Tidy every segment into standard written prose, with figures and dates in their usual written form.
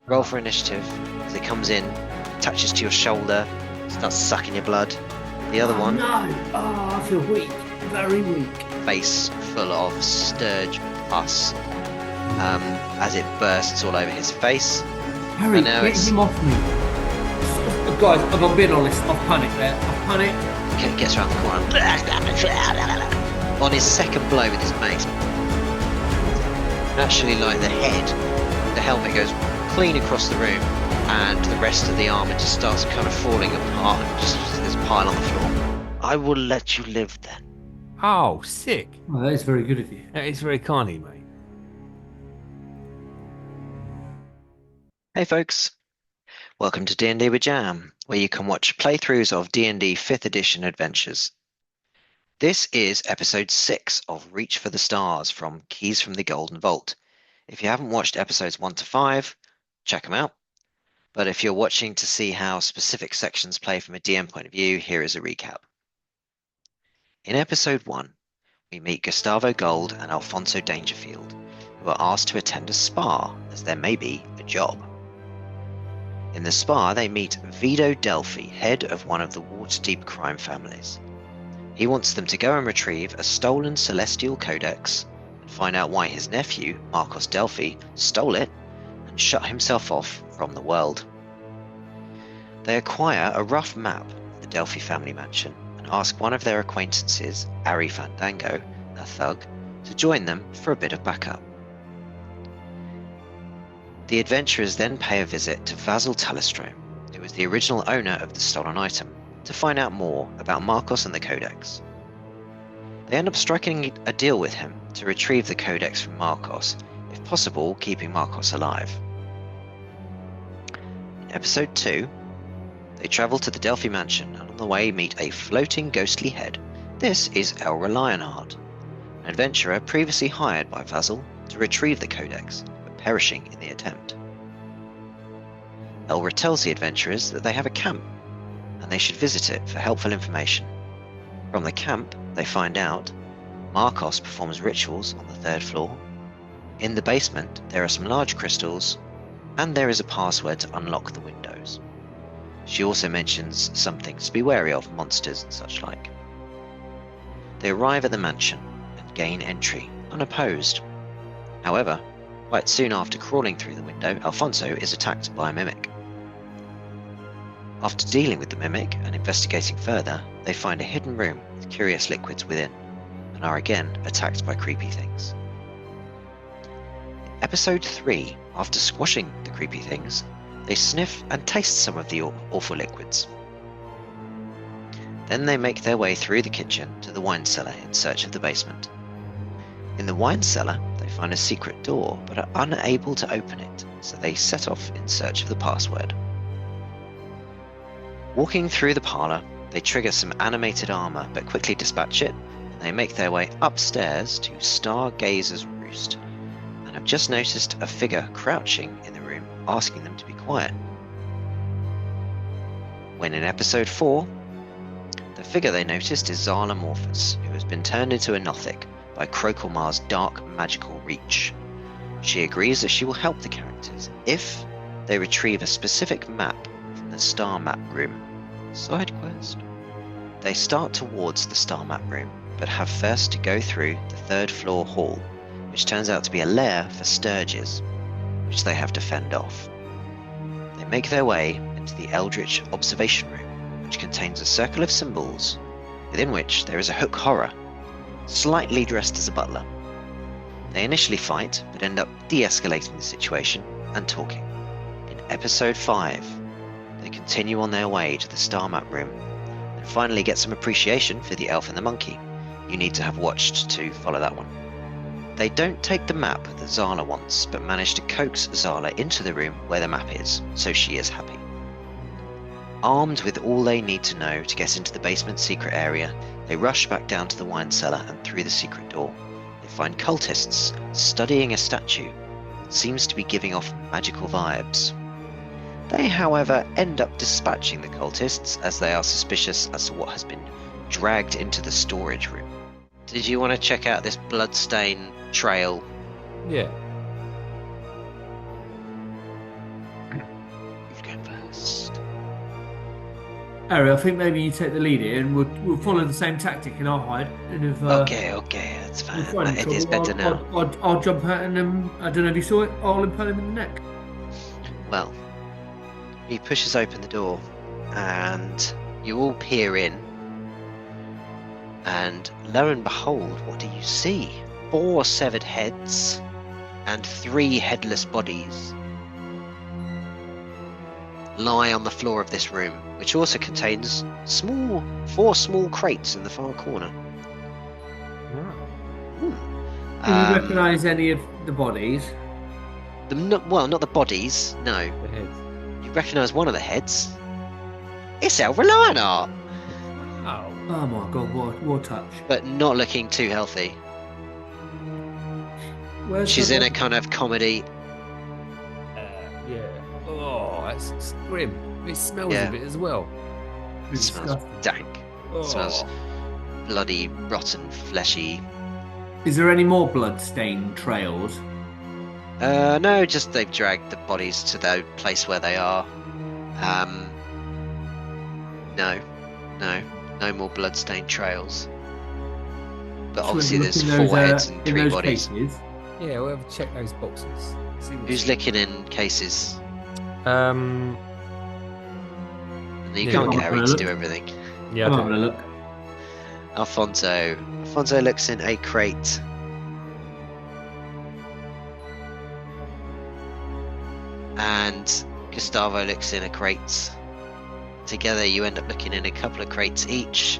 Roll for initiative. As it comes in, attaches to your shoulder, starts sucking your blood. The other one, No! Oh, I feel weak. Very weak. face full of sturge pus, as it bursts all over his face. Harry, And now get it's- him off me. Guys, I'm being honest. I've panicked there. I've panicked. Gets around the corner. On his second blow with his mace, naturally like the head, the helmet goes clean across the room, and the rest of the armor just starts kind of falling apart, and just there's a pile on the floor. I will let you live then. Oh, sick. Oh, that is very good of you. That is very kind of you, mate. Hey folks, welcome to D&D with Jam, where you can watch playthroughs of D&D 5th edition adventures. This is episode 6 of Reach for the Stars from Keys from the Golden Vault. If you haven't watched episodes 1 to 5, check them out. But if you're watching to see how specific sections play from a DM point of view, here is a recap. In episode 1, we meet Gustavo Gold and Alphonso Dangerfield, who are asked to attend a spa, as there may be a job. In the spa, they meet Vito Delphi, head of one of the Waterdeep crime families. He wants them to go and retrieve a stolen celestial codex and find out why his nephew, Marcos Delphi, stole it and shut himself off from the world. They acquire a rough map of the Delphi family mansion and ask one of their acquaintances, Ari Fandango, a thug, to join them for a bit of backup. The adventurers then pay a visit to Vasil Talistro, who was the original owner of the stolen item, to find out more about Marcos and the Codex. They end up striking a deal with him to retrieve the Codex from Marcos, if possible keeping Marcos alive. In episode 2, they travel to the Delphi mansion and on the way meet a floating ghostly head. This is Elra Lionheart, an adventurer previously hired by Vasil to retrieve the Codex, but perishing in the attempt. Elra tells the adventurers that they have a camp and they should visit it for helpful information. From the camp, they find out Marcos performs rituals on the 3rd floor. In the basement, there are some large crystals, and there is a password to unlock the windows. She also mentions some things to be wary of, monsters and such like. They arrive at the mansion and gain entry, unopposed. However, quite soon after crawling through the window, Alphonso is attacked by a mimic. After dealing with the mimic and investigating further, they find a hidden room with curious liquids within, and are again attacked by creepy things. In episode 3, after squashing the creepy things, they sniff and taste some of the awful liquids. Then they make their way through the kitchen to the wine cellar in search of the basement. In the wine cellar, they find a secret door, but are unable to open it, so they set off in search of the password. Walking through the parlour, they trigger some animated armour but quickly dispatch it, and they make their way upstairs to Stargazer's Roost, and have just noticed a figure crouching in the room asking them to be quiet. When in episode 4, the figure they noticed is Zala Morphus, who has been turned into a Nothic by Crokelmar's dark magical reach. She agrees that she will help the characters if they retrieve a specific map from the Star Map Room. Side quest. They start towards the Star Map Room, but have first to go through the 3rd floor hall, which turns out to be a lair for sturges, which they have to fend off. They make their way into the Eldritch Observation Room, which contains a circle of symbols, within which there is a hook horror, slightly dressed as a butler. They initially fight, but end up de-escalating the situation and talking. In episode 5, they continue on their way to the Star Map Room, and finally get some appreciation for the elf and the monkey. You need to have watched to follow that one. They don't take the map that Zala wants, but manage to coax Zala into the room where the map is, so she is happy. Armed with all they need to know to get into the basement secret area, they rush back down to the wine cellar and through the secret door. They find cultists studying a statue that seems to be giving off magical vibes. They, however, end up dispatching the cultists as they are suspicious as to what has been dragged into the storage room. Did you want to check out this bloodstain trail? Yeah. Harry, I think maybe you take the lead here, and we'll follow the same tactic in our hide. And if Okay, that's we fine. find It trouble, is better now. I'll jump out and I don't know if you saw it. I'll impale him in the neck. Well, he pushes open the door, and you all peer in. And lo and behold, what do you see? 4 severed heads and 3 headless bodies lie on the floor of this room, which also contains 4 small crates in the far corner. Do you recognise any of the bodies? Not the bodies, no. The heads. You recognise one of the heads. It's El Reliant, Oh. Oh my god, what touch. but not looking too healthy. Where's She's the in a body? kind of comedy. Yeah. Oh, that's grim. It smells Yeah. a bit as well. It smells Disgusting. dank. Oh. Smells bloody, rotten, fleshy. Is there any more blood-stained trails? No, just they've dragged the bodies to the place where they are. No more bloodstained trails. But obviously there's 4 heads and 3 bodies. Cases? Yeah, we'll have to check those boxes. See what's- Who's licking in cases? Um. And you Yeah, can't I'm get not Harry gonna to look. do everything. Yeah. I'm I not don't- gonna look. Alphonso looks in a crate. And Gustavo looks in a crate. Together you end up looking in a couple of crates each.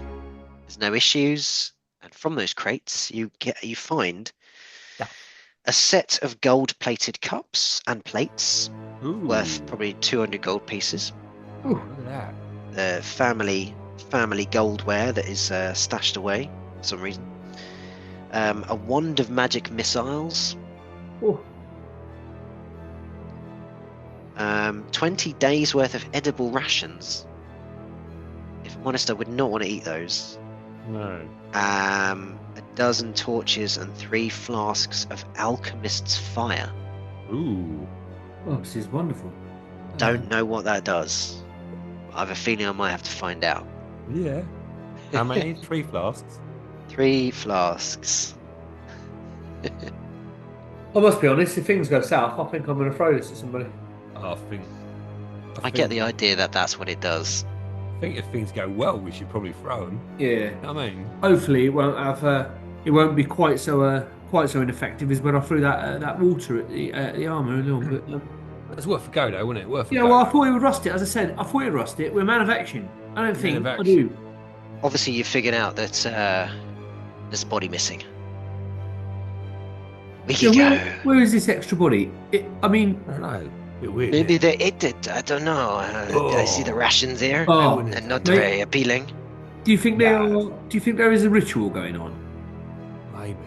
There's no issues. And from those crates you find Yeah. a set of gold-plated cups and plates Ooh. worth probably 200 gold pieces. Ooh, look at that. The family goldware that is stashed away for some reason. A wand of magic missiles. Oh, 20 days worth of edible rations. If I'm honest, I would not want to eat those. No. A dozen torches and 3 flasks of alchemist's fire. Ooh. oh, this is wonderful. Don't know what that does. I have a feeling I might have to find out. Yeah. How many? 3 flasks. 3 flasks. I must be honest, if things go south, I think I'm going to throw this at somebody. I think. I get the idea that that's what it does. I think if things go well, we should probably throw them. Yeah. I mean, Hopefully, it won't have. It won't be quite so ineffective as when I threw that water at the armour a little bit. it's worth a go, though, wouldn't it? Worth a Yeah, go. well, I thought he would rust it. As I said, I thought he'd rust it. We're a man of action. I don't think of I action. do. Obviously, you figured out that there's a body missing. We Yeah, can go. where is this extra body? I mean, I don't know. Bit weird. Maybe they ate it. I don't know. I see the rations here, oh, and not Mate. very appealing. do you think there? Nah. Do you think there is a ritual going on? Maybe.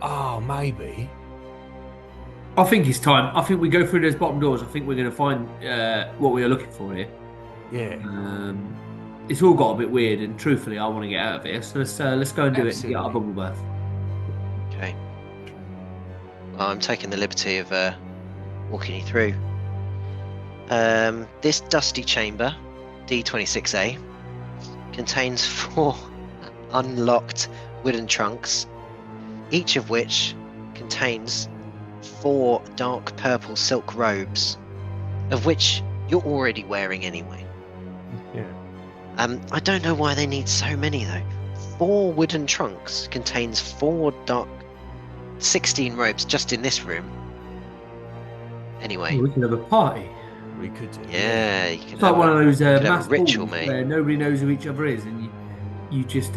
Oh, maybe. I think it's time. I think we go through those bottom doors. I think we're going to find what we are looking for here. Yeah. It's all got a bit weird, and truthfully, I want to get out of here. So let's go and do it and get our Absolutely. bubble bath. Okay. Well, I'm taking the liberty of walking you through. This dusty chamber, D26A, contains 4 unlocked wooden trunks, each of which contains 4 dark purple silk robes, of which you're already wearing anyway. Yeah. I don't know why they need so many though. 4 wooden trunks contains 16 robes just in this room. Anyway, Oh, we can have a party. We could do. yeah, you can It's like one of those have a mass ritual, balls mate. where nobody knows who each other is, and you just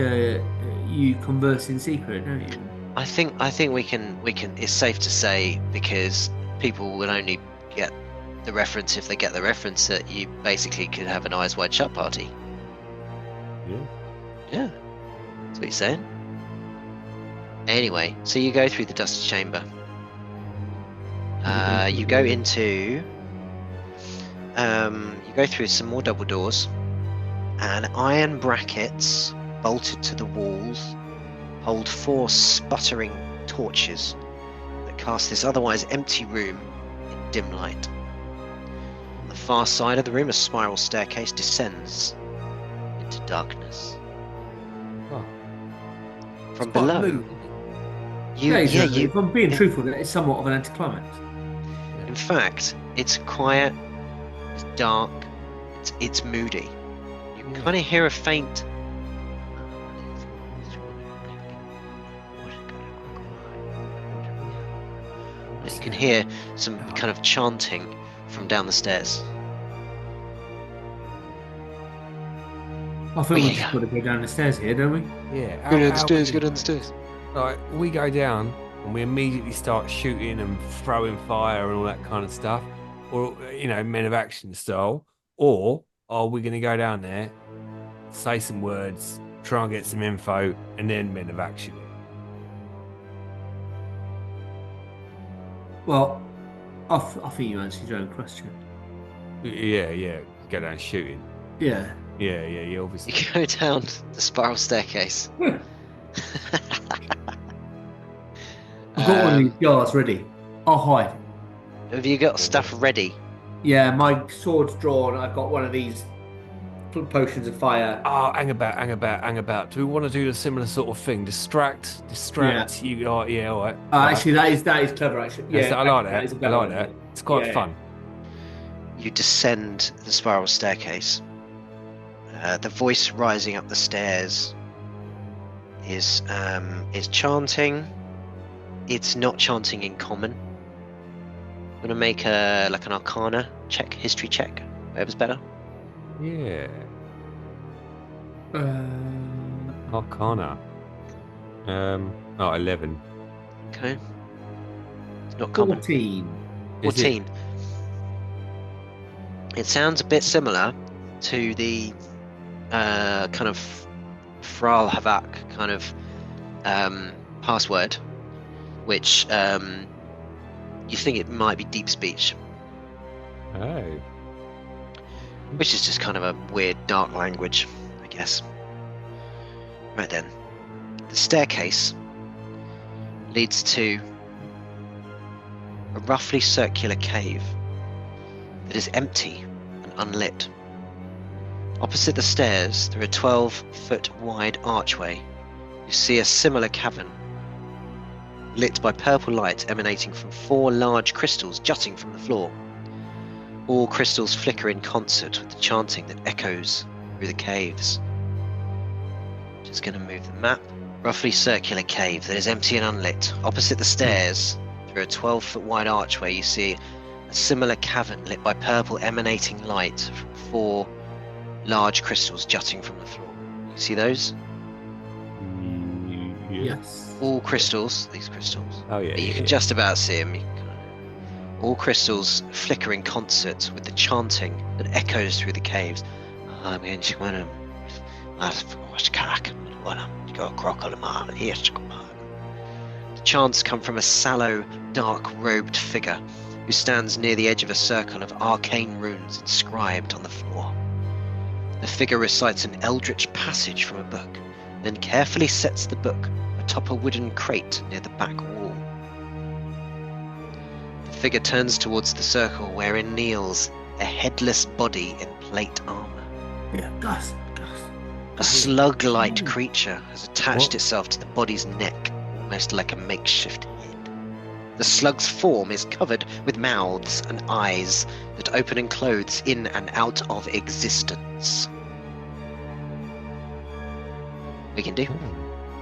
you converse in secret, don't you? I think we can. It's safe to say, because people will only get the reference if they get the reference, that you basically could have an eyes wide shut party. Yeah. Yeah, that's what you're saying. Anyway, so you go through the dusty chamber. You go into. You go through some more double doors, and iron brackets bolted to the walls hold 4 sputtering torches that cast this otherwise empty room in dim light. On the far side of the room, a spiral staircase descends, into darkness. Oh, From Quite below, mood. you If I'm being in- truthful, it's somewhat of an anticlimax. In fact, it's quiet, it's dark, it's moody. You can kind of hear a faint. You can hear some kind of chanting from down the stairs. I think we just got to go down the stairs here, don't we? yeah. Go down the stairs, go down the stairs. Like, we go down and we immediately start shooting and throwing fire and all that kind of stuff, or Men of Action style, or are we going to go down there, say some words, try and get some info, and then Men of Action? Well, I think you answered your own question. Yeah. Go down shooting. Yeah. Yeah. Obviously. You go down the spiral staircase. I've got one of these jars ready. I'll hide. Have you got stuff ready? Yeah, my sword's drawn. I've got one of these potions of fire. Oh, hang about. Do we want to do a similar sort of thing? Distract. Yeah. You are, yeah, all right. Actually, that is clever. Actually, yeah, I like that. is a I better like one. that. It's quite Yeah. fun. You descend the spiral staircase. The voice rising up the stairs is chanting. It's not chanting in common. I'm gonna make an Arcana check, history check. Whatever's better. Yeah. Arcana. 11. Okay. It's not common. 14. Is it? 14. It sounds a bit similar to the kind of Fral Havak kind of password, which you think it might be deep speech, Oh. which is just kind of a weird dark language, I guess. Right then. The staircase leads to a roughly circular cave that is empty and unlit. Opposite the stairs, through a 12-foot wide archway, you see a similar cavern, lit by purple light emanating from 4 large crystals jutting from the floor. All crystals flicker in concert with the chanting that echoes through the caves. Just going to move the map. Roughly circular cave that is empty and unlit. Opposite the stairs, through a 12-foot wide archway, you see a similar cavern lit by purple emanating light from 4 large crystals jutting from the floor. You see those? Yes. All crystals, these crystals. Oh, yeah. You can just about see them. All crystals flicker in concert with the chanting that echoes through the caves. The chants come from a sallow, dark-robed figure who stands near the edge of a circle of arcane runes inscribed on the floor. The figure recites an eldritch passage from a book, then carefully sets the book atop a wooden crate near the back wall. The figure turns towards the circle wherein kneels a headless body in plate armor. Yeah, Gus. A slug-like creature has attached What? itself to the body's neck, almost like a makeshift head. The slug's form is covered with mouths and eyes that open and close in and out of existence. We can do.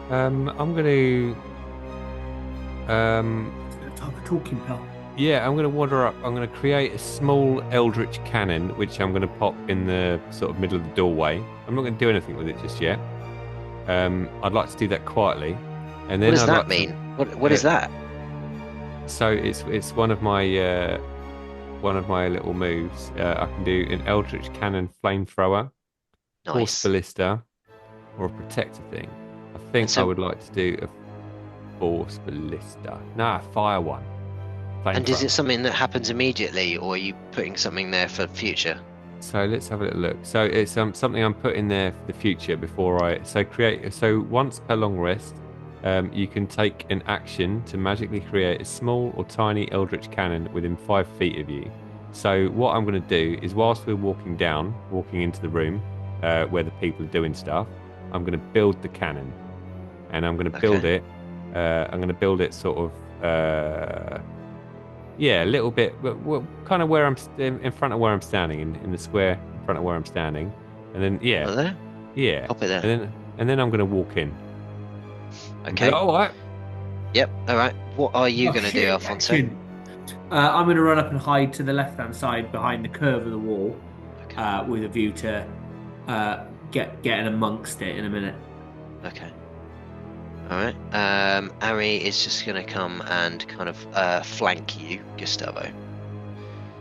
I'm gonna Type of talking pal. yeah, I'm gonna wander up. I'm gonna create a small eldritch cannon, which I'm gonna pop in the sort of middle of the doorway. I'm not gonna do anything with it just yet. I'd like to do that quietly, and then What does I'd that like to- mean? What is that? So it's one of my little moves. I can do an eldritch cannon flamethrower, force Nice. ballista, or a protector thing. I think So- I would like to do a force ballista. Nah, fire one. And is Flamethrower. it something that happens immediately, or are you putting something there for future? So let's have a little look. So it's something I'm putting there for the future before I create. So once per long rest, you can take an action to magically create a small or tiny eldritch cannon within 5 feet of you. So what I'm going to do is, whilst we're walking into the room, where the people are doing stuff. I'm going to build the cannon, and I'm going to build it. I'm going to build it sort of, a little bit, but kind of where I'm in front of where I'm standing, in the square in front of where I'm standing, and then There? yeah, Pop it there. and then I'm going to walk in. Okay. All right. Yep. All right. What are you going to do, shit, Alphonso? action. I'm going to run up and hide to the left-hand side behind the curve of the wall, with a view to getting amongst it in a minute. Okay. All right. Ari is just going to come and kind of flank you, Gustavo.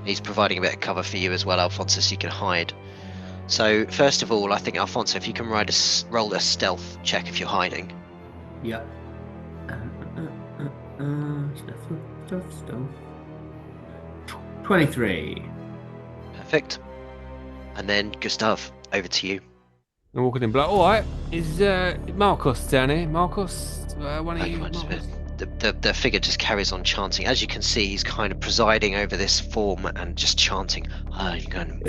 He's providing a bit of cover for you as well, Alphonso, so you can hide. So first of all, I think Alphonso, if you can roll a stealth check if you're hiding. Yeah. Stealth. 23. Perfect. And then Gustav, over to you. I'm walking in. All right. Is Marcos down here? Marcos, one of you? Marcos? The figure just carries on chanting. As you can see, he's kind of presiding over this form and just chanting. Right. And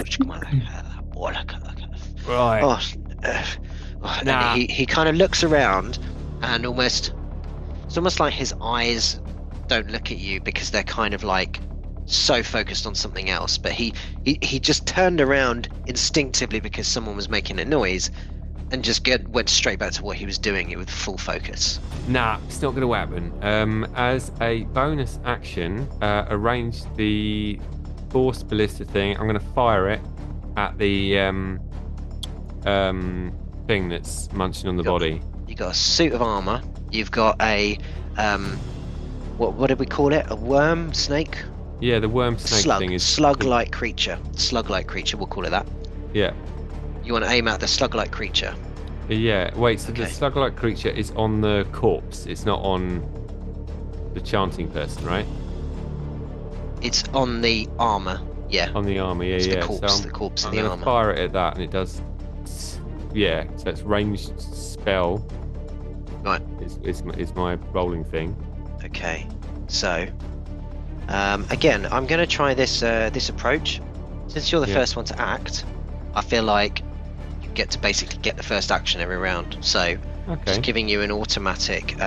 he kind of looks around, and it's almost like his eyes don't look at you because they're kind of like so focused on something else. But he just turned around instinctively because someone was making a noise, and just went straight back to what he was doing. It with full focus. Nah, it's not going to happen. As a bonus action, arrange the force ballista thing. I'm going to fire it at the thing that's munching on the body. You got a suit of armor. You've got a what did we call it? A worm snake? Yeah, the worm snake thing is slug-like creature. Slug-like creature. We'll call it that. Yeah. You want to aim at the slug-like creature. Yeah. Wait. So Okay. the slug-like creature is on the corpse. It's not on the chanting person, right? It's on the armor. Yeah. On the armor. Yeah. It's yeah. the corpse. So The corpse I'm in the gonna armor. fire it at that, and it does. Yeah. So it's ranged spell. Right. Is my rolling thing. Okay. So, again, I'm going to try this approach. Since you're the first one to act, I feel like you get to basically get the first action every round. So, just giving you an automatic,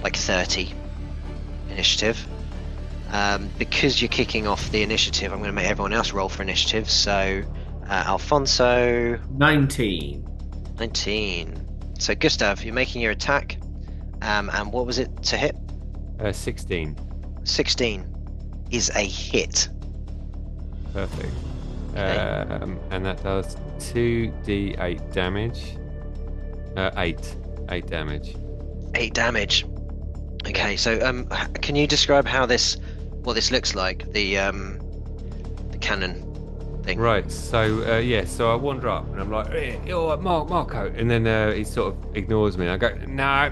like 30 initiative. Because you're kicking off the initiative, I'm going to make everyone else roll for initiative. So, Alphonso. 19. 19. So, Gustav, you're making your attack. And what was it to hit? 16. 16 is a hit. Perfect. Okay. And that does 2d8 damage. 8 damage. 8 damage. Okay, so can you describe what this looks like? The cannon thing. Right. So so I wander up and I'm like, "Hey, you're Marco," and then he sort of ignores me. I go, "No,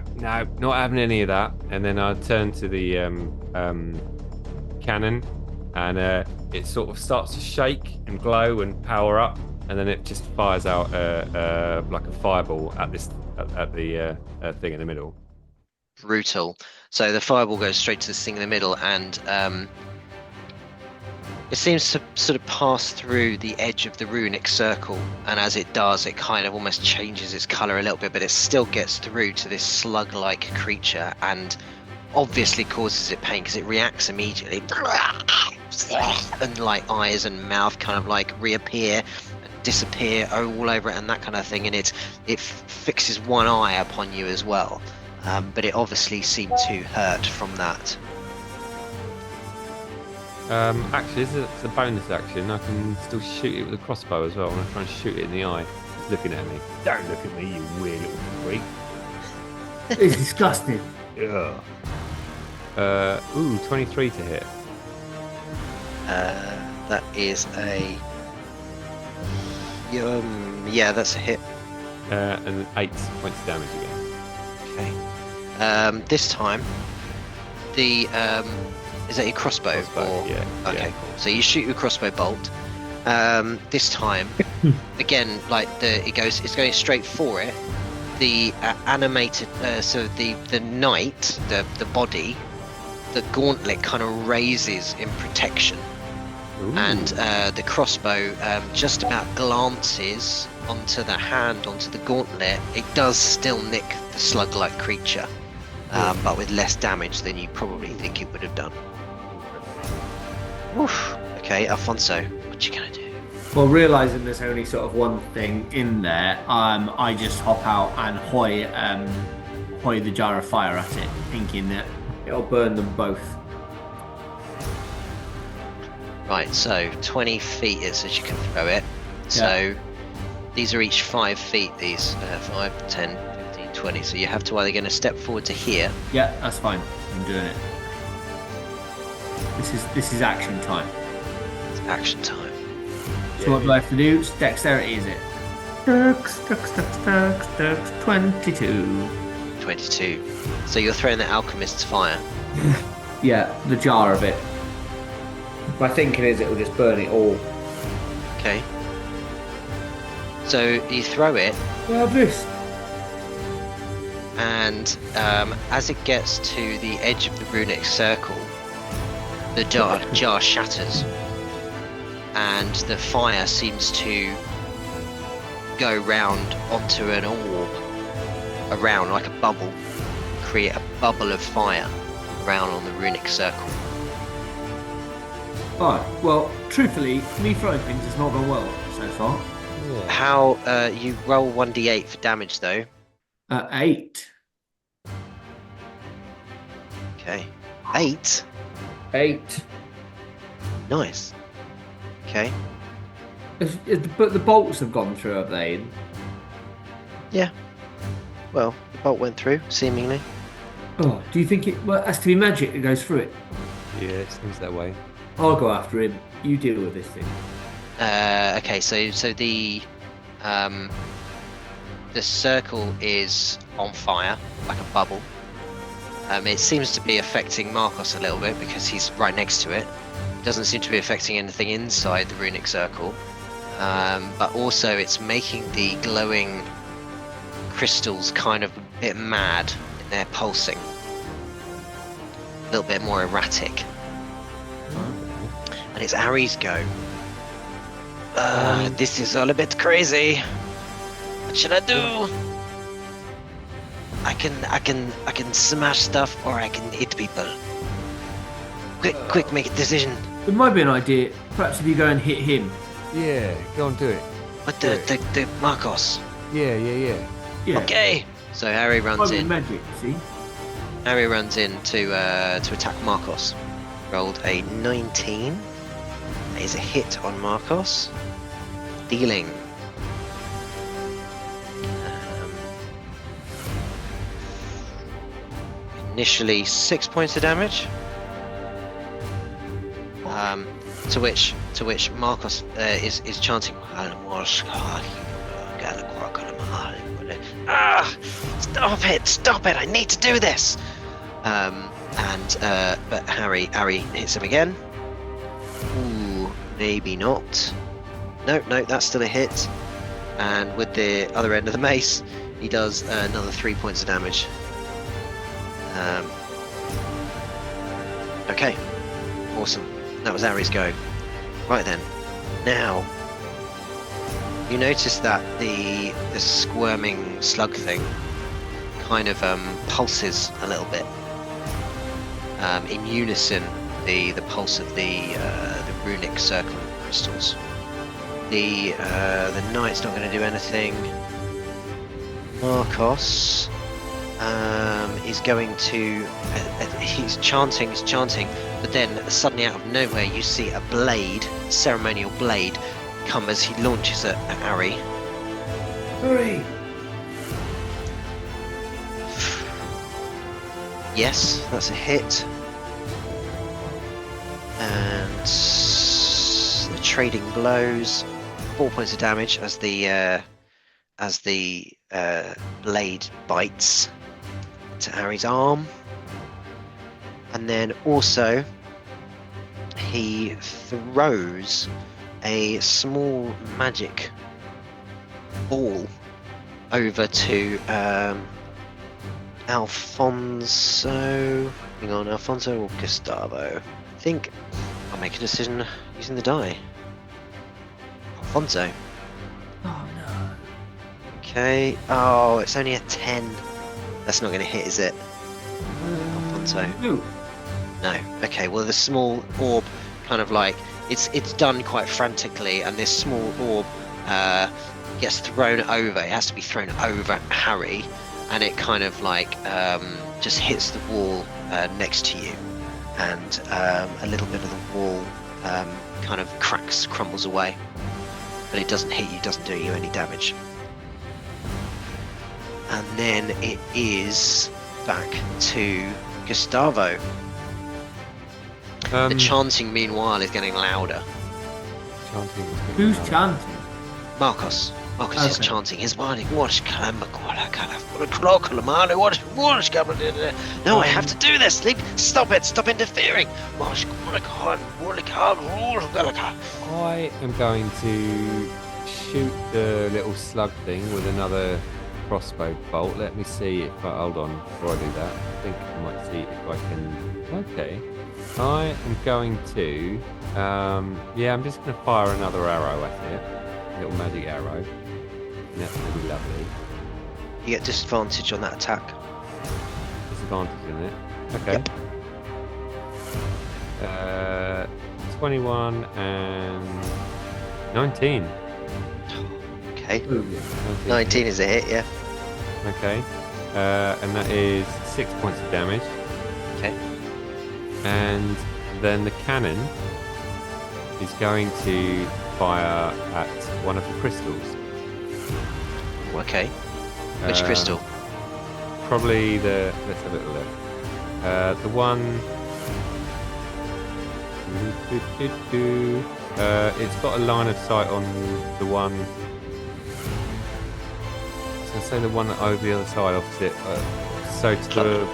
not having any of that." And then I turn to the cannon, and it sort of starts to shake and glow and power up, and then it just fires out like a fireball at the thing in the middle. Brutal. So the fireball goes straight to this thing in the middle, and it seems to sort of pass through the edge of the runic circle, and as it does, it kind of almost changes its color a little bit, but it still gets through to this slug-like creature, and obviously causes it pain because it reacts immediately, and like eyes and mouth kind of like reappear and disappear all over it and that kind of thing, and it fixes one eye upon you as well, but it obviously seemed to hurt from that. Actually, this is a bonus action. I can still shoot it with a crossbow as well. I'm going to try and shoot it in the eye. It's looking at me. Don't look at me, you weird little freak. It's disgusting. Yeah. 23 to hit. That is a that's a hit. And 8 points of damage again. Okay. This time, the is that your crossbow? Crossbow, yeah. Okay, Yeah. cool. So you shoot your crossbow bolt. This time, again, like it's going straight for it. The animated, so the knight, the body, the gauntlet kind of raises in protection, and the crossbow just about glances onto the hand, onto the gauntlet. It does still nick the slug-like creature, but with less damage than you probably think it would have done. Oof. Okay, Alfonso, what you gonna do? Well, realizing there's only sort of one thing in there, I just hop out and hoy the jar of fire at it, thinking that it'll burn them both. Right, so 20 feet it says you can throw it. So these are each 5 feet, these 5, 10, 15, 20. So you have to either going to step forward to here. Yeah, that's fine. I'm doing it. This is action time. It's action time. So what do I have to do? Dexterity, is it? Dex, 22. 22. So you're throwing the alchemist's fire. Yeah, the jar of it. My thinking is it will just burn it all. Okay. So you throw it, This. and as it gets to the edge of the runic circle, the jar shatters, and the fire seems to go round onto an orb, around like a bubble, create a bubble of fire around on the runic circle. Alright, well, truthfully, me throwing things has not gone well so far. Yeah. How you roll 1d8 for damage though? 8. Okay, 8. 8. Nice. Okay. But the bolts have gone through, have they? Yeah. Well, the bolt went through, seemingly. Oh, do you think it has to be magic that goes through it? Yeah, it seems that way. I'll go after him. You deal with this thing. Okay, so the circle is on fire, like a bubble. It seems to be affecting Marcos a little bit because he's right next to it. It doesn't seem to be affecting anything inside the runic circle. But also it's making the glowing crystals kind of a bit mad in their pulsing. A little bit more erratic. And it's Ari's go. This is all a bit crazy. What should I do? I can smash stuff or I can hit people. Quick, make a decision. It might be an idea. Perhaps if you go and hit him. Yeah, go on, do it. What the Marcos? Yeah. Yeah. Okay. So Harry runs Might be in. magic, see? Harry runs in to attack Marcos. Rolled a 19. That is a hit on Marcos. Dealing. Initially 6 points of damage. To which Marcos is chanting. Stop it! I need to do this. But Harry hits him again. Ooh, maybe not. No, that's still a hit. And with the other end of the mace, he does another 3 points of damage. Okay, awesome. That was Harry's go. Right then, now you notice that the squirming slug thing kind of pulses a little bit. In unison, the pulse of the runic circle crystals. The knight's not going to do anything. Marcos is going to. He's chanting, but then suddenly out of nowhere you see a blade, ceremonial blade, come as he launches at Harry. Hurry! Yes, that's a hit. And the trading blows. 4 points of damage as the blade bites to Harry's arm. And then also he throws a small magic ball over to Alphonso. Hang on, Alphonso or Gustavo? I think I'll make a decision using the die. Alphonso. Oh no. Okay. Oh, it's only a 10. That's not going to hit, is it? Alphonso. No. No. Okay. Well, the small orb, kind of like it's done quite frantically, and this small orb gets thrown over. It has to be thrown over Harry, and it kind of like just hits the wall next to you, and a little bit of the wall kind of crumbles away, but it doesn't hit you, doesn't do you any damage. And then it is back to Gustavo. The chanting, meanwhile, is getting louder. Who's chanting? Marcos is Okay. chanting his morning. No, I have to do this. Stop it. Stop interfering. I am going to shoot the little slug thing with another crossbow bolt. Let me see if I hold on before I do that. I think I might see if I can. Okay. I am going to. I'm just going to fire another arrow at it. A little magic arrow. And that's going to be lovely. You get disadvantage on that attack. Disadvantage in it. Okay. Yep. 21 and 19. Okay. Ooh. 19 is a hit, yeah. Okay. And that is 6 points of damage. Okay. And then the cannon is going to fire at one of the crystals. Okay. Which crystal? Probably the. Let's have a little look. The one. It's got a line of sight on the one. So say the one over the other side, opposite. So to the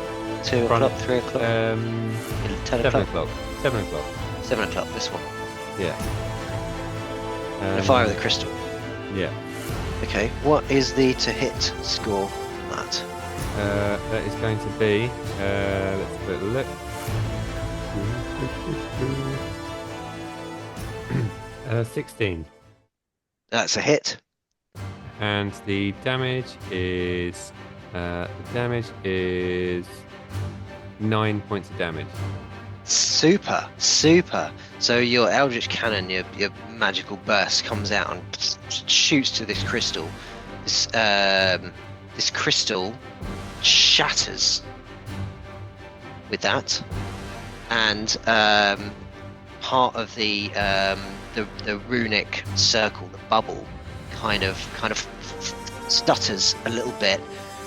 2 front, o'clock, 3 o'clock, 10 10 7 o'clock, o'clock. 7 o'clock. 7 o'clock, this one. Yeah. The fire of the crystal. Yeah. Okay, what is the to hit score on that? That is going to be. Let's have a little look. 16. That's a hit. And the damage is 9 points of damage. Super. So your Eldritch Cannon, your magical burst comes out and shoots to this crystal. This crystal shatters with that, and part of the runic circle, the bubble, kind of stutters a little bit.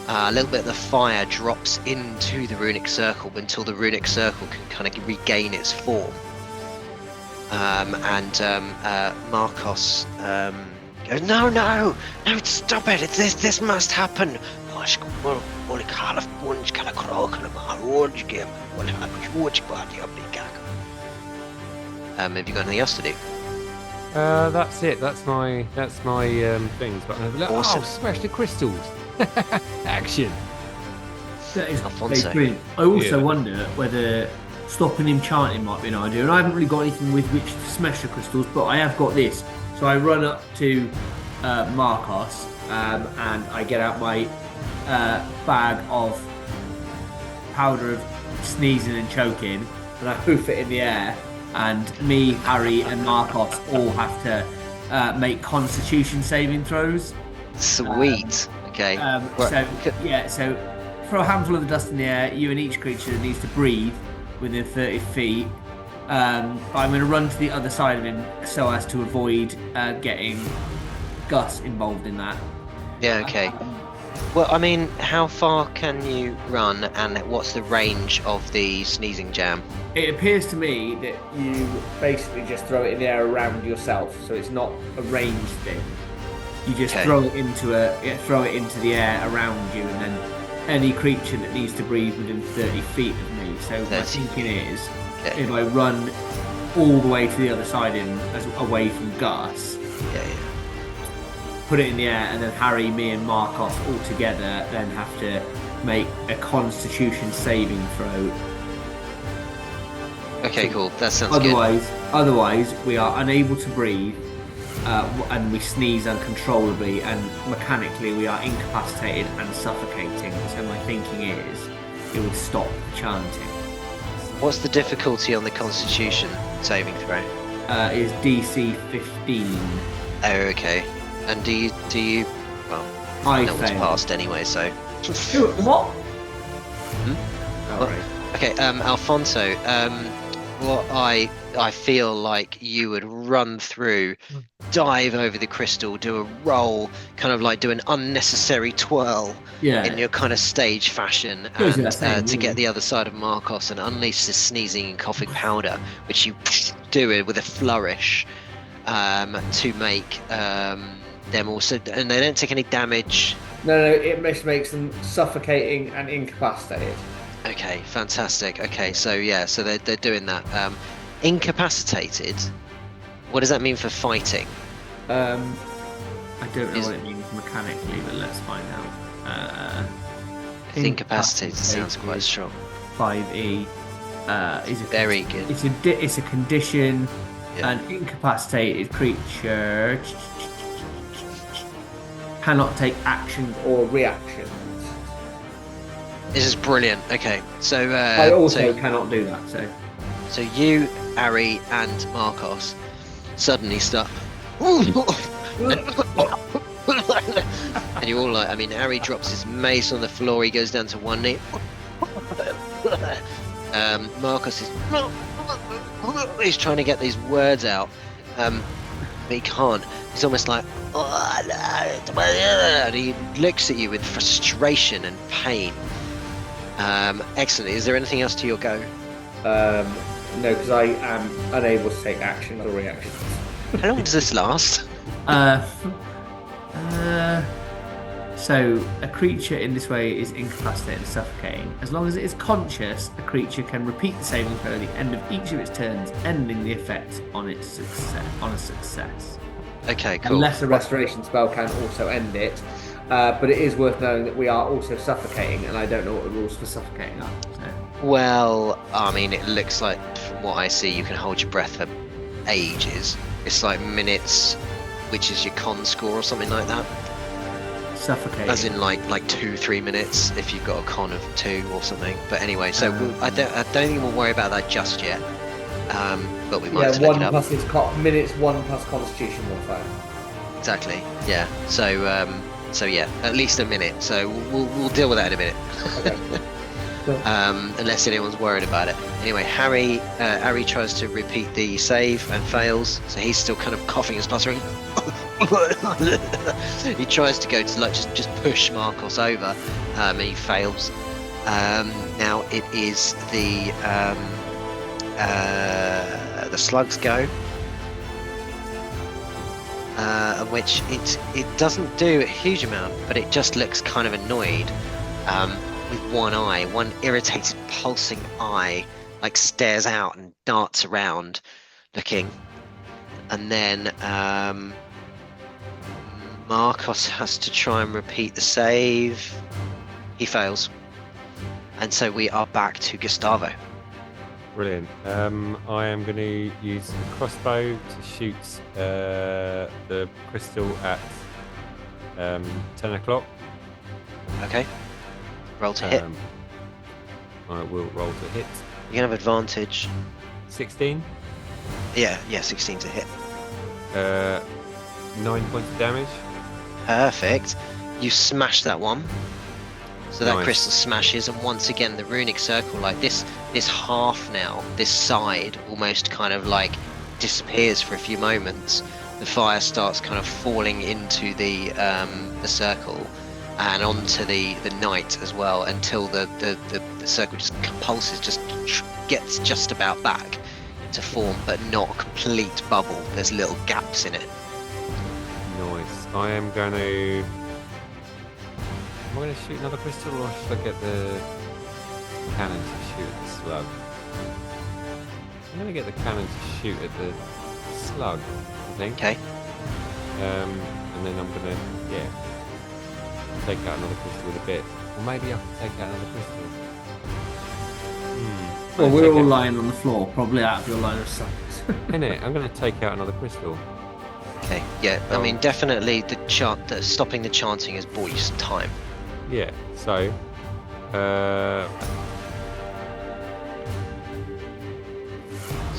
A little bit of the fire drops into the runic circle until the runic circle can kind of regain its form. Marcos goes, no, stop it! This must happen. Have you got anything else to do? That's it. That's my things. But Awesome. Oh, smash the crystals! Action. That is Alphonso. brilliant. I also Yeah. wonder whether stopping him chanting might be an idea. And I haven't really got anything with which to smash the crystals, but I have got this. So I run up to Marcos and I get out my bag of powder of sneezing and choking, and I hoof it in the air. And me, Harry, and Marcos all have to make Constitution saving throws. Sweet. Okay. Right. So throw a handful of the dust in the air. You and each creature needs to breathe within 30 feet. I'm going to run to the other side of him so as to avoid getting Gus involved in that. Yeah. Okay. Well, I mean, how far can you run, and what's the range of the sneezing jam? It appears to me that you basically just throw it in the air around yourself, so it's not a ranged thing. You just Okay. throw it into the air around you, and then any creature that needs to breathe within 30 feet of me. So my 30. thinking is, Okay. if I run all the way to the other side away from Gus, Yeah. put it in the air, and then Harry, me, and Markov all together then have to make a Constitution saving throw. Okay. Cool. That sounds good. Otherwise, Otherwise, we are unable to breathe, and we sneeze uncontrollably, and mechanically we are incapacitated and suffocating. So my thinking is, it would stop the chanting. What's the difficulty on the Constitution saving throw? Is DC 15. Oh, okay. And do you? Well, I that one's failed. passed anyway, so. What? What? Okay, Alfonso. What I feel like you would run through, dive over the crystal, do a roll, kind of like do an unnecessary twirl in your kind of stage fashion, and to get the other side of Marcos and unleash this sneezing and coughing powder, which you do it with a flourish, to make them also, and they don't take any damage. No, it makes them suffocating and incapacitated. Okay, fantastic. Okay, so yeah, so they're doing that. Incapacitated. What does that mean for fighting? I don't know what it means mechanically, but let's find out. Incapacitated sounds quite strong. 5e is a very good. It's a condition. An incapacitated creature cannot take actions or reactions. This is brilliant. Okay, so I also cannot do that. So you, Ari, and Marcos suddenly start, and you're all like, I mean, Ari drops his mace on the floor. He goes down to one knee. Marcos is he's trying to get these words out, but he can't. He's almost like, and he looks at you with frustration and pain. Excellent. Is there anything else to your go? No, because I am unable to take actions or reactions. How long does this last? So a creature in this way is incapacitated and suffocating. As long as it is conscious, a creature can repeat the saving throw at the end of each of its turns, ending the effect on a success. Okay, cool. Unless a restoration spell can also end it. But it is worth knowing that we are also suffocating, and I don't know what the rules for suffocating are. So. Well, I mean, it looks like, from what I see, you can hold your breath for ages. It's like minutes, which is your con score or something like that. Suffocating. As in like 2-3 minutes if you've got a con of 2 or something. But anyway, so I don't think we'll worry about that just yet. But we might have to look it up. Minutes 1 plus Constitution modifier. Exactly. Yeah. So yeah, at least a minute. So we'll deal with that in a minute. Okay. Cool. Unless anyone's worried about it. Anyway, Harry tries to repeat the save and fails. So he's still kind of coughing and spluttering. He tries to go to like just push Marcos over, and he fails. Now it is the slugs go. Which it doesn't do a huge amount, but it just looks kind of annoyed, with one irritated pulsing eye, like stares out and darts around looking, and then Marcos has to try and repeat the save. He fails, and so we are back to Gustavo. Brilliant. I am going to use the crossbow to shoot the crystal at 10 o'clock. Okay. Roll to hit. I will roll to hit. You can have advantage. 16. Yeah, 16 to hit. 9 points of damage. Perfect. You smash that one. So that Nice. crystal smashes, and once again the runic circle, like this half now, this side almost kind of like disappears for a few moments. The fire starts kind of falling into the circle and onto the night as well, until the circle just pulses, just gets just about back to form, but not a complete bubble. There's little gaps in it. Nice. I am going to... Am I going to shoot another crystal, or should I get the cannon to shoot at the slug? I'm going to get the cannon to shoot at the slug, I think. Okay. And then I'm going to, take out another crystal with a bit. Or maybe I can take out another crystal. Well, we're all lying on the floor, probably out of your line of sight. Innit? I'm going to take out another crystal. Okay, yeah. I mean, definitely the stopping the chanting has bought you some time. Yeah. So,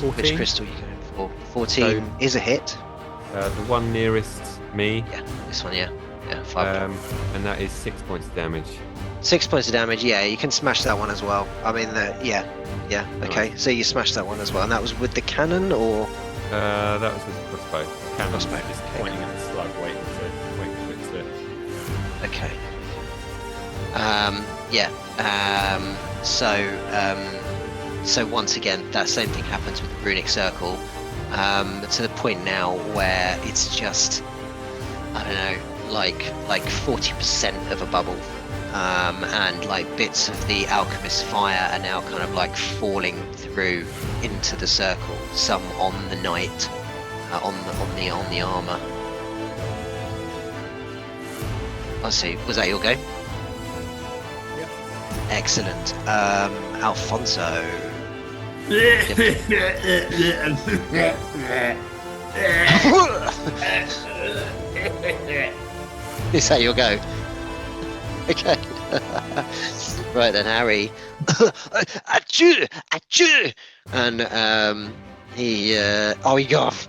Which 14. crystal are you going for? 14 is a hit. The one nearest me. Yeah, this one, yeah. Yeah, 5. And that is 6 points of damage. 6 points of damage, yeah, you can smash that one as well. I mean, yeah, okay. Nice. So you smashed that one as well, and that was with the cannon, or? That was with the crossbow. Cannon Crossbow, just okay. pointing at the slug, waiting for it to. Okay. Yeah. So once again, that same thing happens with the runic circle, to the point now where it's just, I don't know, like 40% of a bubble, and like bits of the alchemist's fire are now kind of like falling through into the circle. Some on the knight, on the armor. I see. Was that your go? Yep. Excellent. Alphonso. Is that your go? Okay. Right then, Harry. Achoo! Achoo! And he got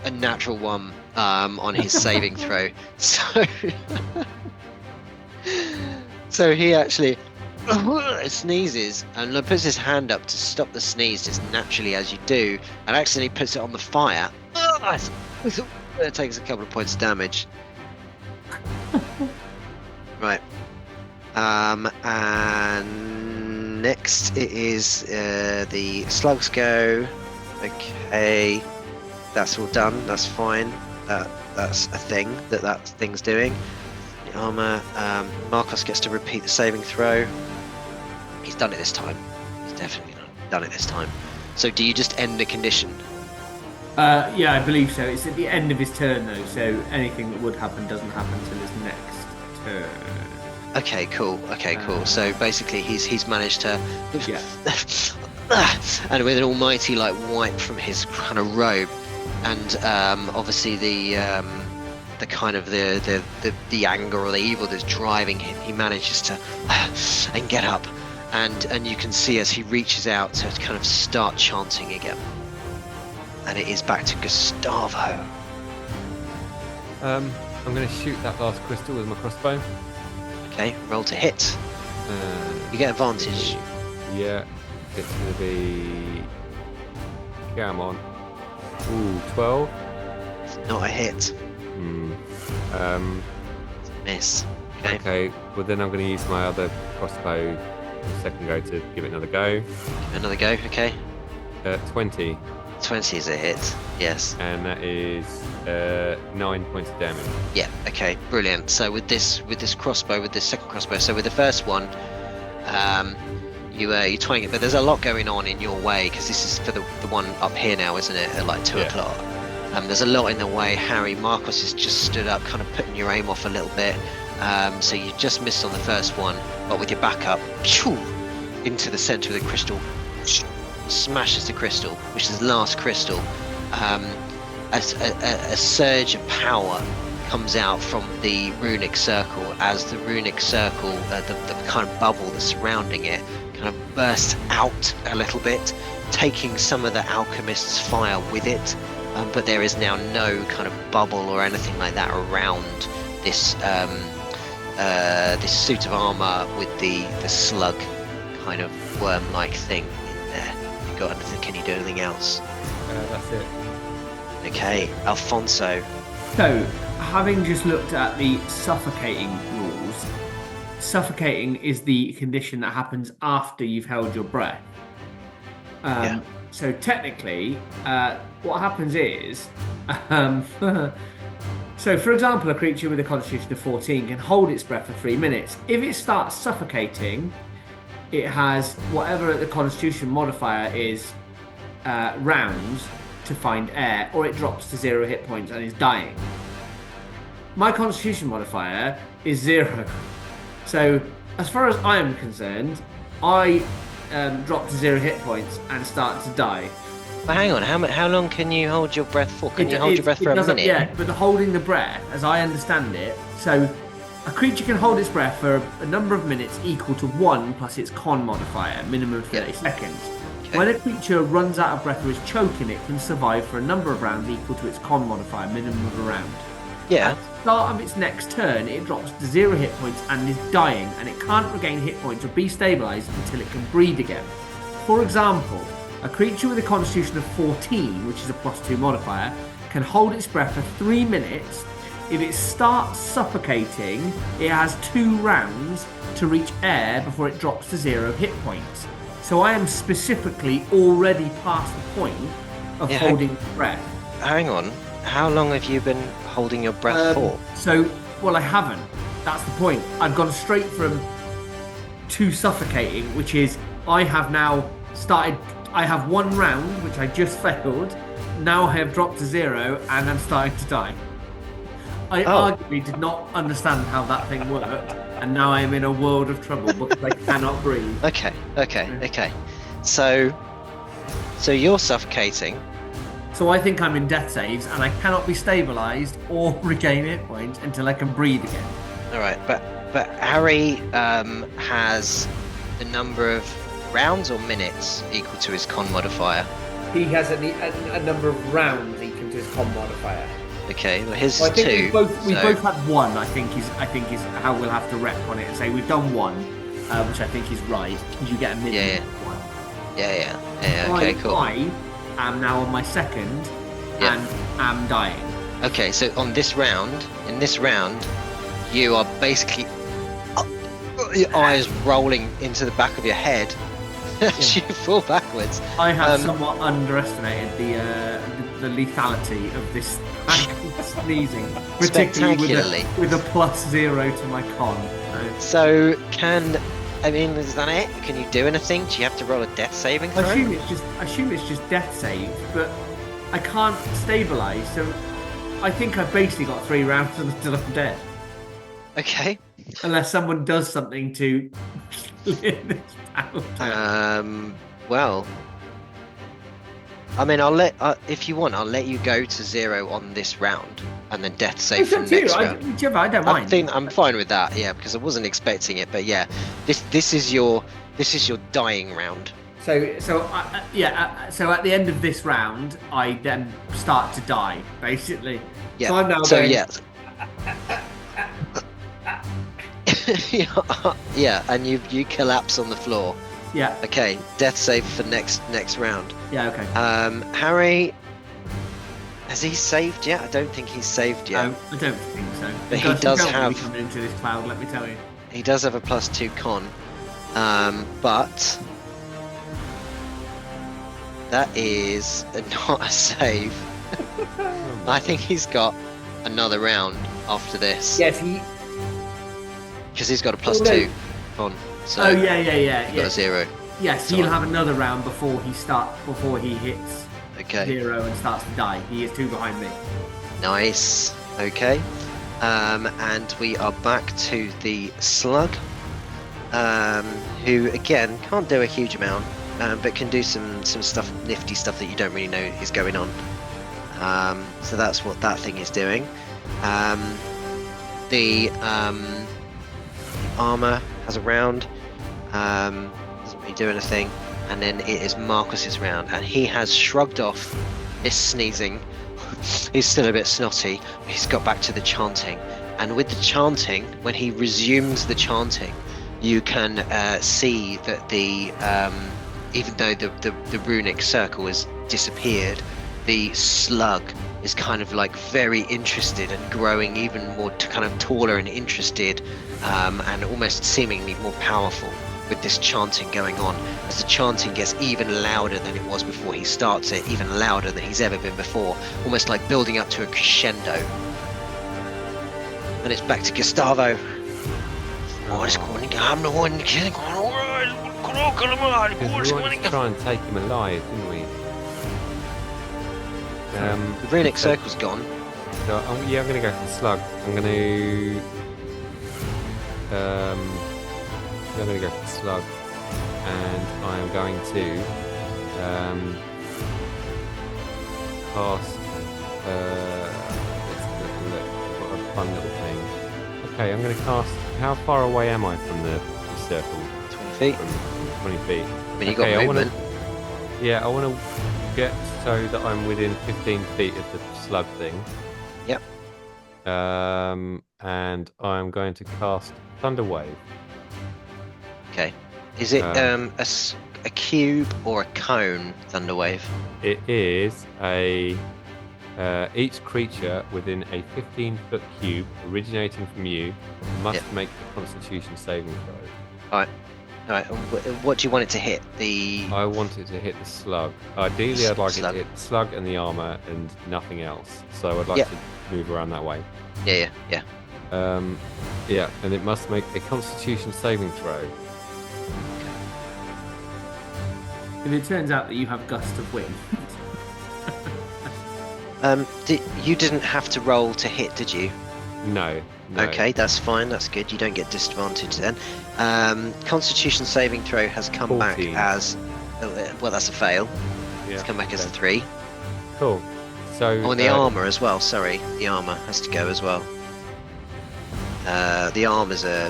a natural one on his saving throw. So he actually sneezes and puts his hand up to stop the sneeze just naturally as you do, and accidentally puts it on the fire. It takes a couple of points of damage. Right. And next it is the slugs go. Okay, that's all done. That's fine. That's a thing that thing's doing. The armor. Marcos gets to repeat the saving throw. He's done it this time. He's definitely done it this time. So do you just end the condition? Yeah, I believe so. It's at the end of his turn though, so anything that would happen doesn't happen until his next turn. Okay, cool. So basically, he's managed to, Yeah. and with an almighty like wipe from his kind of robe, and obviously the kind of the anger or the evil that's driving him, he manages to and get up, and you can see as he reaches out to kind of start chanting again, and it is back to Gustavo. I'm going to shoot that last crystal with my crossbow. Okay, roll to hit. You get advantage. Yeah, it's going to be. Come on. Ooh, 12. Not a hit. Miss. Okay, well then I'm going to use my other crossbow second go to give it another go. Another go. Okay. 20. 20 is a hit. Yes. And that is 9 points of damage. Yeah. Okay. Brilliant. So with this crossbow, with this second crossbow, so with the first one, you twang it, but there's a lot going on in your way because this is for the one up here now, isn't it? At like 2 o'clock. There's a lot in the way. Harry, Marcos has just stood up, kind of putting your aim off a little bit. So you just missed on the first one, but with your backup, into the center of the crystal. Smashes the crystal, which is the last crystal. A surge of power comes out from the runic circle as the runic circle, the kind of bubble that's surrounding it, kind of bursts out a little bit, taking some of the alchemist's fire with it. But there is now no kind of bubble or anything like that around this this suit of armor with the slug kind of worm-like thing in there. Got anything? Can you do anything else? That's it. Okay, Alphonso. So, having just looked at the suffocating rules, suffocating is the condition that happens after you've held your breath. So technically, what happens is, so for example, a creature with a constitution of 14 can hold its breath for 3 minutes. If it starts suffocating, it has whatever the constitution modifier is, rounds to find air, or it drops to 0 hit points and is dying. My constitution modifier is 0. So as far as I am concerned, I drop to 0 hit points and start to die. But hang on, how long can you hold your breath for? Can you hold your breath for a minute? Yeah, but holding the breath, as I understand it, so a creature can hold its breath for a number of minutes equal to 1 plus its con modifier, minimum of 30 seconds. Okay. When a creature runs out of breath or is choking, it can survive for a number of rounds equal to its con modifier, minimum of a round. Yeah. At the start of its next turn, it drops to 0 hit points and is dying, and it can't regain hit points or be stabilized until it can breathe again. For example, a creature with a constitution of 14, which is a +2 modifier, can hold its breath for 3 minutes. If it starts suffocating, it has 2 rounds to reach air before it drops to 0 hit points. So I am specifically already past the point of holding breath. Hang on. How long have you been holding your breath for? Well, I haven't. That's the point. I've gone straight from to suffocating, which is I have now started. I have 1 round, which I just failed. Now I have dropped to 0, and I'm starting to die. I arguably did not understand how that thing worked, and now I am in a world of trouble because I cannot breathe. Okay. So you're suffocating. So I think I'm in death saves, and I cannot be stabilized or regain hit points until I can breathe again. All right, but Harry has the number of rounds or minutes equal to his con modifier. He has a number of rounds equal to his con modifier. Okay, well his I is think 2. we both had 1. I think is how we'll have to rep on it and say we've done 1, which I think is right. You get a minimum Yeah. of 1. Yeah. Okay, cool. I am now on my second and am dying. Okay, so in this round, you are basically your eyes rolling into the back of your head as you fall backwards. I have somewhat underestimated the lethality of this sneezing, particularly with a +0 to my con. So is that it? Can you do anything? Do you have to roll a death saving throw? I assume it's just death save, but I can't stabilize. So I think I've basically got 3 rounds until I'm dead. Okay. Unless someone does something to clear this out. Well, I mean, if you want, I'll let you go to 0 on this round, and then death save for next round. I don't mind. I think I'm fine with that. Yeah, because I wasn't expecting it, but yeah, this is your dying round. So at the end of this round, I then start to die, basically. Yeah. So I'm now so going, yeah, and you collapse on the floor. Yeah. Okay, death save for next round. Yeah. Okay. Harry, has he saved yet? I don't think he's saved yet. No, I don't think so. But he does have coming into this cloud. Let me tell you. He does have a +2 con, but that is not a save. I think he's got another round after this. Yes, because he's got a +2 con. So yeah. Got a 0. Yes, he'll have another round before he hits 0 and starts to die. He is 2 behind me. Nice. Okay. And we are back to the slug, who again can't do a huge amount, but can do some stuff, nifty stuff that you don't really know is going on. So that's what that thing is doing. The armor has a round. Doesn't really do anything, and then it is Marcus's round, and he has shrugged off this sneezing. He's still a bit snotty. He's got back to the chanting, and with the chanting, when he resumes the chanting, you can see that the even though the runic circle has disappeared, the slug is kind of like very interested and growing even more kind of taller and interested, and almost seemingly more powerful with this chanting going on, as the chanting gets even louder than it was before he starts it, even louder than he's ever been before, almost like building up to a crescendo. And it's back to Gustavo. Because we wanted to try and take him alive, didn't we? The runic circle's gone. So I'm going to go for the slug. I'm going to go for the slug, and I am going to cast. Let's look. I've got a fun little thing. Okay, I'm going to cast. How far away am I from the circle? 20 feet. From 20 feet. I mean, you got movement. I want to get so that I'm within 15 feet of the slug thing. Yep. And I'm going to cast Thunder Wave. Okay. Is it a cube or a cone thunder wave? It is each creature within a 15-foot cube originating from you must make a Constitution saving throw. All right. What do you want it to hit? I want it to hit the slug. Ideally, I'd like it to hit the slug and the armor and nothing else. So I'd like to move around that way. Yeah. And it must make a Constitution saving throw. If it turns out that you have Gust of Wind. You didn't have to roll to hit, did you? No. Okay, that's fine. That's good. You don't get disadvantage then. Constitution saving throw has come 14. back as that's a fail. Yeah, It's come back as a 3. Cool. So. And the armor as well. Sorry, the armor has to go as well. The armor's a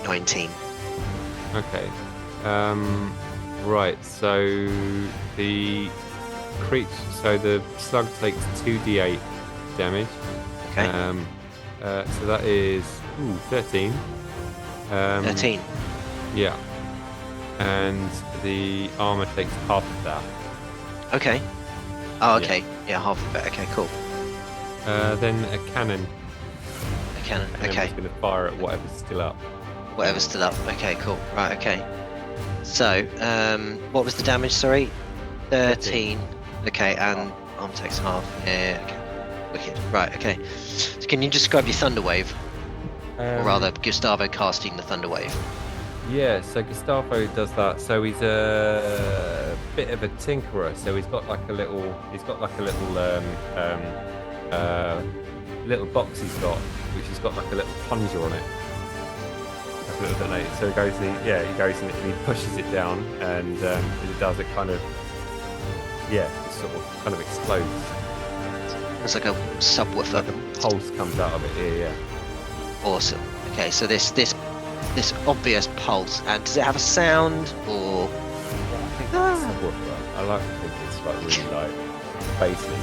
19. Okay. Right. So the the slug takes 2d8 damage. Okay. So that is 13. 13. Yeah. And the armor takes half of that. Okay. Oh, okay. Yeah, half of it. Okay, cool. Then a cannon. A cannon. And Okay. it's going to fire at whatever's still up. Whatever's still up. Okay, cool. Right. Okay. So, what was the damage? Sorry. 13. Okay, and arm takes half. Yeah. Okay. Wicked. Right. Okay. So, can you describe your thunder wave, or rather, Gustavo casting the thunder wave? Yeah, so Gustavo does that. So he's a bit of a tinkerer. So he's got like a little little box he's got, which has got like a little plunger on it. Like a little detonator. So he goes in, and he pushes it down, and as it does, it kind of, it sort of kind of explodes. It's like a subwoofer. Like a pulse comes out of it. Yeah. Awesome. Okay, so this obvious pulse, and does it have a sound or? I think it's a subwoofer. I like to think it's like really like bassy.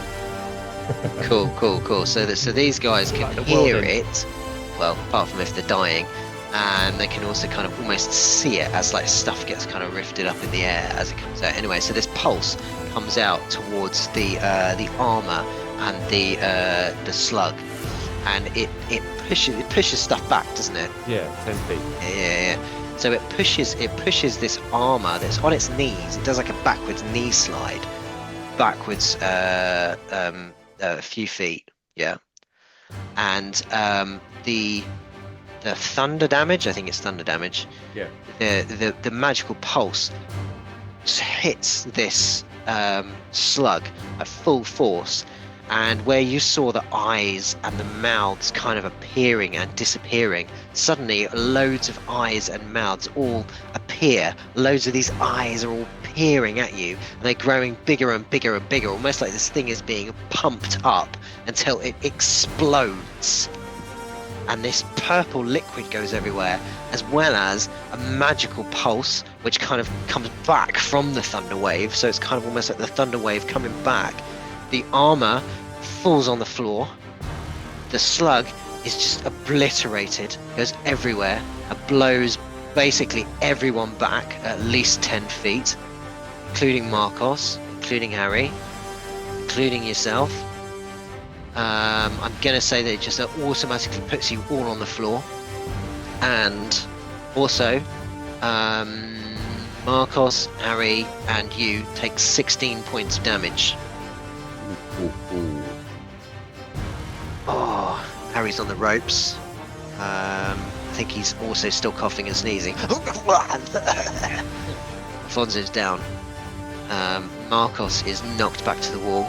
Cool. So these guys can Like the hear world it. Well, apart from if they're dying, and they can also kind of almost see it as like stuff gets kind of rifted up in the air as it comes out. Anyway, so this pulse comes out towards the armor and the slug, and it pushes stuff back, doesn't it? Yeah, 10 feet. Yeah. So it pushes this armor that's on its knees. It does like a backwards knee slide, backwards a few feet. Yeah. And the thunder damage, I think it's thunder damage. Yeah. The magical pulse hits this slug at full force, and where you saw the eyes and the mouths kind of appearing and disappearing, suddenly loads of eyes and mouths all appear. Loads of these eyes are all peering at you, and they're growing bigger and bigger and bigger, almost like this thing is being pumped up until it explodes. And this purple liquid goes everywhere, as well as a magical pulse which kind of comes back from the thunder wave. So it's kind of almost like the thunder wave coming back. The armor falls on the floor. The slug is just obliterated, goes everywhere, and blows basically everyone back at least 10 feet, including Marcos, including Harry, including yourself. I'm gonna say that it just automatically puts you all on the floor, and also Marcos, Harry, and you take 16 points of damage. Ooh. Oh, Harry's on the ropes. I think he's also still coughing and sneezing. Alphonso's down. Marcos is knocked back to the wall.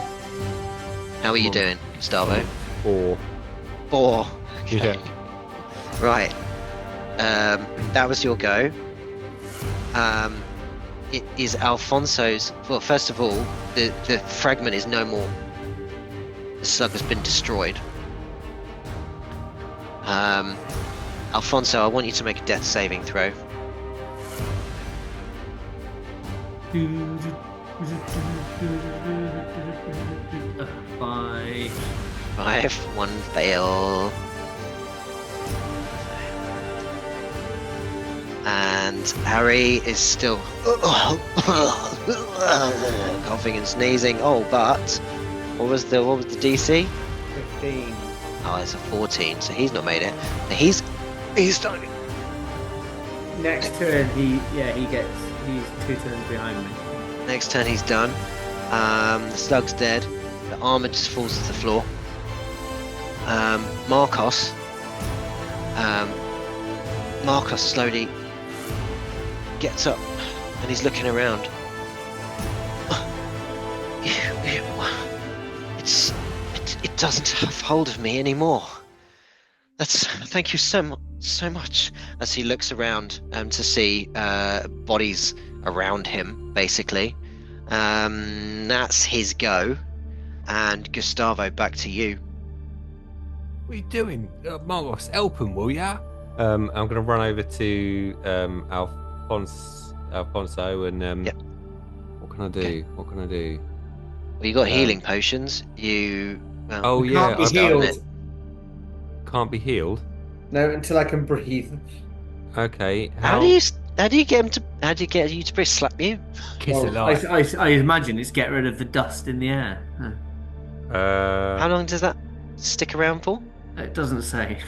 How are you doing, Gustavo? 4. 4. Okay. Yeah. Right. That was your go. it is Alfonso's. Well, first of all, the fragment is no more. The slug has been destroyed. Alphonso, I want you to make a death saving throw. Five. 1 fail. And Harry is still coughing and sneezing. Oh, but what was the DC? 15. Oh, it's a 14, so he's not made it. He's done. Next turn, he's 2 turns behind me. Next turn he's done. The slug's dead. The armor just falls to the floor. Marcos slowly gets up and he's looking around. It doesn't have hold of me anymore. Thank you so much. As he looks around to see bodies around him, basically. That's his go. And Gustavo, back to you. What are you doing? Marcos, help him, will ya? I'm going to run over to Alfonso and Yep. What can I do? Okay. What can I do? Well, you got healing potions. You. Oh You yeah, can't be I've healed. it. Can't be healed. No, until I can breathe. Okay. How do you get him to? How do you get you to slap you? kiss Well, alive? I imagine it's get rid of the dust in the air. Huh. How long does that stick around for? It doesn't say.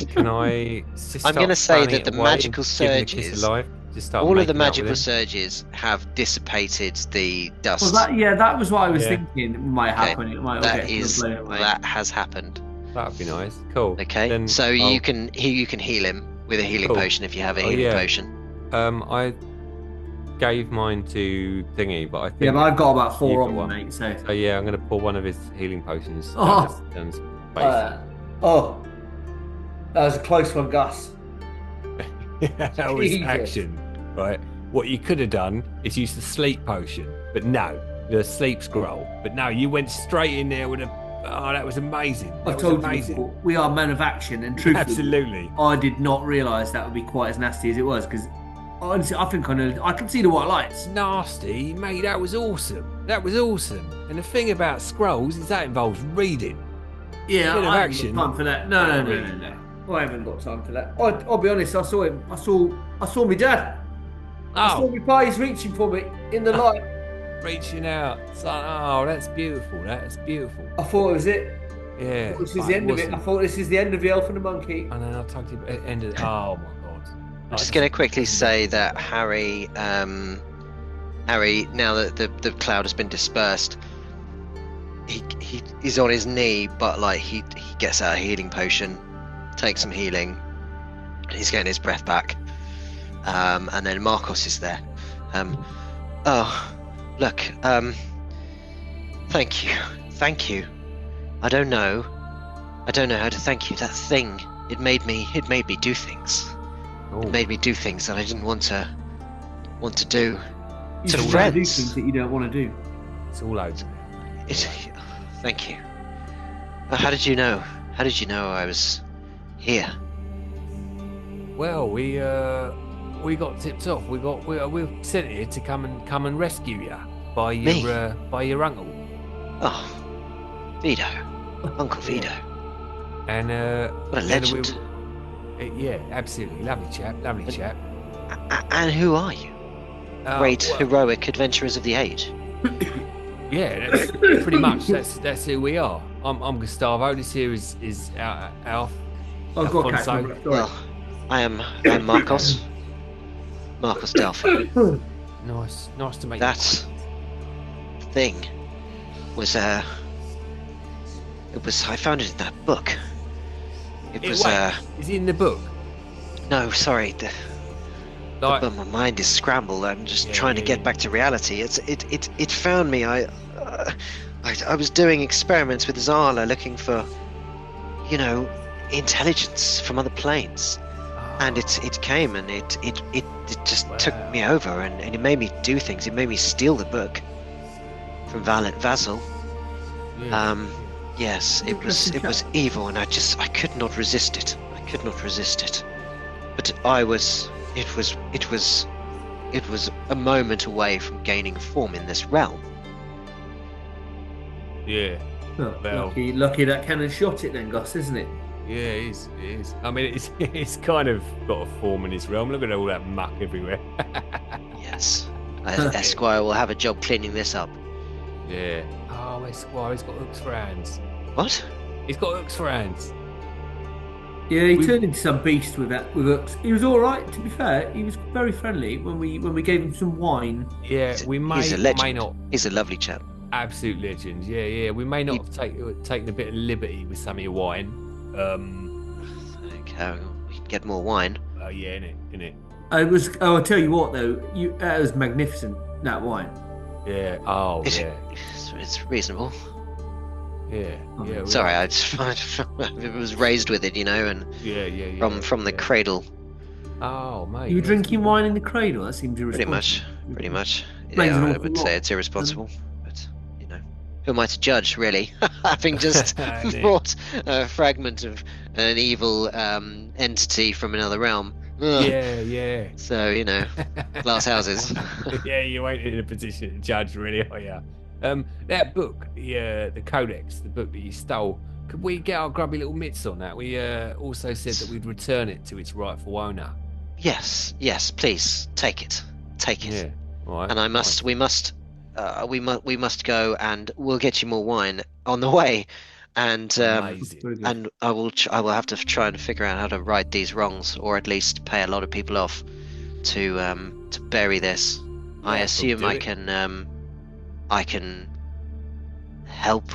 Can I? Just I'm going to start say fanning that the it away and magical give him a kiss surges, alive? Just start all of the making out with magical him? surges have dissipated the dust. Well, that was what I was Yeah. thinking might Okay, happen. It might all that get is blown away. that has happened. That'd be nice. Cool. Okay, Then so I'll- you can heal him with a healing Cool. potion if you have a Oh, healing yeah. potion. I gave mine to Thingy, but I think. Yeah, but I've got about You've 4 got on one. me, mate. So. So yeah, I'm going to pour one of his healing potions Oh. down his face. That was a close one, Gus. That was Jesus. action, right? What you could have done is use the sleep potion, but no, the sleep scroll. But no, you went straight in there with a. Oh, that was amazing. That I was told amazing. you before, we are men of action, and truthfully, Absolutely. I did not realise that would be quite as nasty as it was because honestly, I think I can see the white lights. It's nasty, mate. That was awesome. That was awesome. And the thing about scrolls is that involves reading. Yeah, Bit of I haven't action. got time for that. No. I haven't got time for that. I'll be honest. I saw him. I saw my dad. I saw Oh, my pa. He's reaching for me in the light. reaching out. It's like, oh, that's beautiful. That's beautiful. I thought it was it. Yeah. This is the end of it. I thought this is the end of the Elf and the Monkey. And then I tugged it at the end of the. Oh my god. I'm just going to quickly say that Harry, now that the cloud has been dispersed, he's on his knee, but like he gets out a healing potion, takes some healing, and he's getting his breath back. And then Marcos is there. Oh, look. Thank you. I don't know how to thank you. That thing, it made me do things. Oh. It made me do things that I didn't want to do. You To just friends. do things that you don't want to do. It's all over. Thank you. How did you know? How did you know I was here? Well, we got tipped off. We were sent here to come and rescue you by your uncle. Oh, Vito, Uncle Vito. And What a legend. Yeah, absolutely, lovely chap. And who are you? Great, well, heroic adventurers of the age. Yeah, that's pretty much that's who we are. I'm Gustavo. This here is Alf. I've got to catch Alphonso. up. Well, I'm Marcos. Marcos Delphi. Nice to meet That thing was I found it in that book. It you. was Is he in the book? no, sorry. Like, But my mind is scrambled. I'm just Yeah, trying to yeah, get yeah. back to reality. It found me. I was doing experiments with Zala, looking for, intelligence from other planes. And it came, and it just took me over, and it made me do things. It made me steal the book from Vassal. Yeah. Yes, it was evil, and I could not resist it. I could not resist it. But it was a moment away from gaining form in this realm. Yeah. Well, lucky that cannon shot it then, Gus, isn't it? Yeah, it is. I mean, it's kind of got a form in his realm. Look at all that muck everywhere. Yes. Esquire will have a job cleaning this up. Yeah. Oh, Esquire, he's got hooks for hands. What? He's got hooks for hands. Yeah, he turned into some beast with hooks. He was all right, to be fair. He was very friendly when we gave him some wine. Yeah, He's a legend. may not. He's a lovely chap. Absolute legend. Yeah. We may not have taken a bit of liberty with some of your wine. Okay, we can get more wine. Oh yeah, innit. I'll tell you what though, that was magnificent. That wine. Yeah. Oh yeah. It's reasonable. Yeah. Sorry, it was raised with it, and yeah. from the cradle. Oh mate. You were drinking wine in the cradle. That seems irresponsible. Pretty much. Explains an Yeah, I awful would lot. say it's irresponsible, but who am I to judge, really? Having just Indeed. brought a fragment of an evil entity from another realm. Ugh. Yeah. So glass houses. Yeah, you ain't in a position to judge, really, are you? That book, the Codex, the book that you stole. Could we get our grubby little mitts on that? We also said that we'd return it to its rightful owner. Yes, please take it. Yeah. All right. And we must go, and we'll get you more wine on the way, and Amazing. and I will have to try and figure out how to right these wrongs, or at least pay a lot of people off to bury this. I Yeah, assume we'll I do can help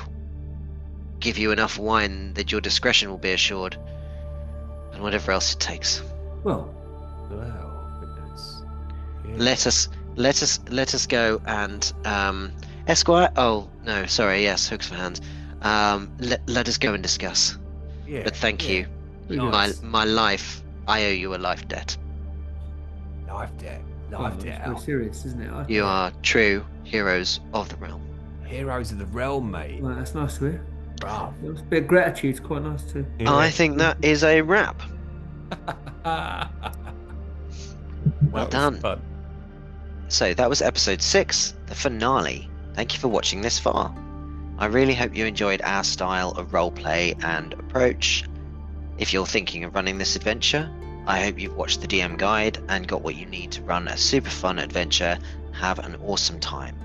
give you enough wine that your discretion will be assured, and whatever else it takes. Well, Wow, goodness. Yeah. Let us go, and Esquire. Oh no, sorry. Yes, hooks for hands. Let us go and discuss. Yeah. But thank you. Nice. My life. I owe you a life debt. Life debt. it's very serious, isn't it? You are true heroes of the realm. Heroes of the realm, mate. Well, that's nice to hear. Bruv. A bit of gratitude's quite nice too. I think that is a wrap. Well done. Fun. So that was episode 6, the finale. Thank you for watching this far. I really hope you enjoyed our style of roleplay and approach. If you're thinking of running this adventure, I hope you've watched the DM guide and got what you need to run a super fun adventure. Have an awesome time.